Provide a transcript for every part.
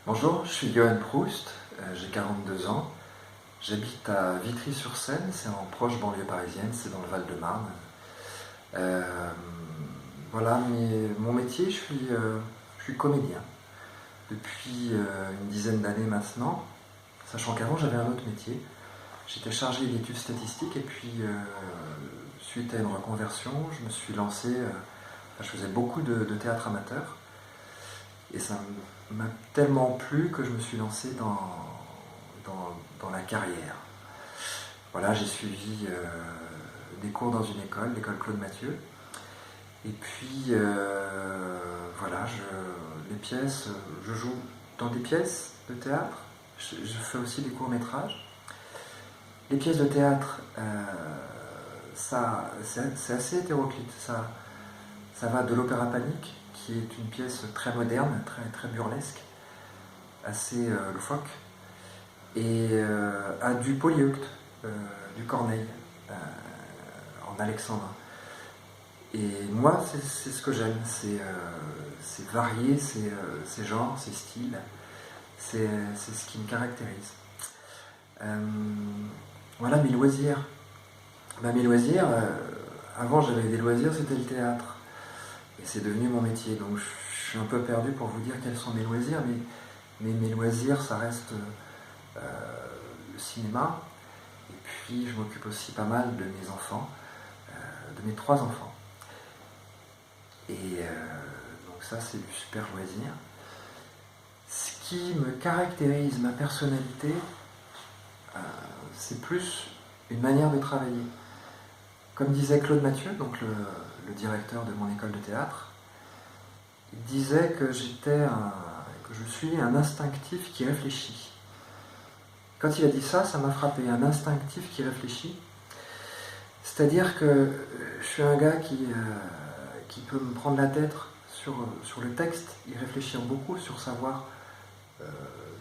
Bonjour, je suis Johan Proust, j'ai 42 ans, j'habite à Vitry-sur-Seine, c'est en proche banlieue parisienne, c'est dans le Val-de-Marne. Euh, voilà, mon métier, je suis comédien depuis une dizaine d'années maintenant, sachant qu'avant j'avais un autre métier. J'étais chargé d'études statistiques et puis suite à une reconversion, je me suis lancé, je faisais beaucoup de théâtre amateur. Et ça m'a tellement plu que je me suis lancé dans la carrière. Voilà, j'ai suivi des cours dans une école, l'école Claude Mathieu. Et puis, voilà, les pièces, je joue dans des pièces de théâtre. Je fais aussi des courts-métrages. Les pièces de théâtre, c'est assez hétéroclite. Ça va de l'opéra panique, qui est une pièce très moderne, très burlesque, assez loufoque, et à du Polyeucte, du Corneille, en alexandrin. Et moi, c'est ce que j'aime, c'est varier ces genres, ces styles, c'est ce qui me caractérise. Voilà mes loisirs. Mes loisirs, avant j'avais des loisirs, c'était le théâtre. Et c'est devenu mon métier, donc je suis un peu perdu pour vous dire quels sont mes loisirs, mais mes loisirs, ça reste le cinéma, et puis je m'occupe aussi pas mal de mes enfants, de mes 3 enfants. Et donc ça, c'est du super loisir. Ce qui me caractérise, ma personnalité, c'est plus une manière de travailler. Comme disait Claude Mathieu, donc le directeur de mon école de théâtre, il disait que je suis un instinctif qui réfléchit. Quand il a dit ça, ça m'a frappé, un instinctif qui réfléchit. C'est-à-dire que je suis un gars qui peut me prendre la tête sur le texte, y réfléchir beaucoup, sur savoir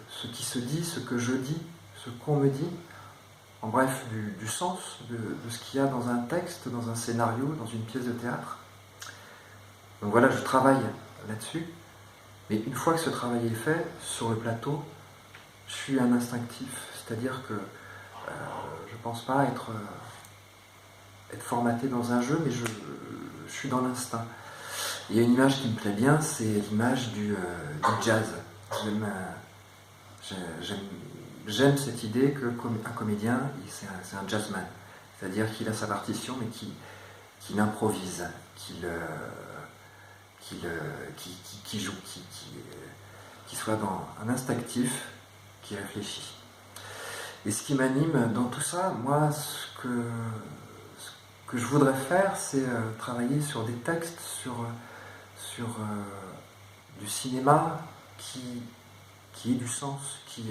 ce qui se dit, ce que je dis, ce qu'on me dit, en bref, du sens de ce qu'il y a dans un texte, dans un scénario, dans une pièce de théâtre. Donc voilà, je travaille là-dessus, mais une fois que ce travail est fait, sur le plateau, je suis un instinctif, c'est-à-dire que je ne pense pas être formaté dans un jeu, mais je suis dans l'instinct. Il y a une image qui me plaît bien, c'est l'image du jazz. J'aime cette idée qu'un comédien, c'est un jazzman, c'est-à-dire qu'il a sa partition, mais qu'il improvise, qu'il joue, qu'il soit dans un instinctif, qui réfléchit. Et ce qui m'anime dans tout ça, moi, ce que je voudrais faire, c'est travailler sur des textes, sur du cinéma qui ait du sens, qui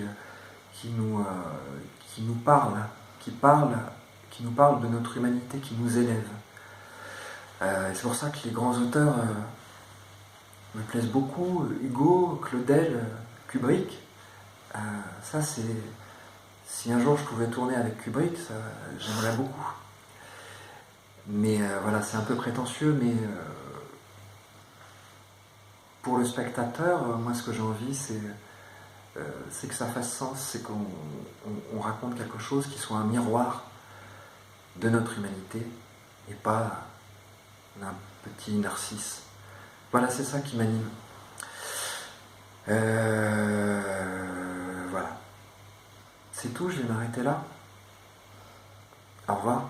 nous parle, qui nous parle de notre humanité, qui nous élève. C'est pour ça que les grands auteurs me plaisent beaucoup, Hugo, Claudel, Kubrick. Ça, si un jour je pouvais tourner avec Kubrick, j'aimerais beaucoup. Mais voilà, c'est un peu prétentieux, mais pour le spectateur, moi ce que j'ai envie, c'est que ça fasse sens, c'est qu'on raconte quelque chose qui soit un miroir de notre humanité et pas d'un petit narcisse. Voilà, c'est ça qui m'anime. Voilà. C'est tout, je vais m'arrêter là. Au revoir.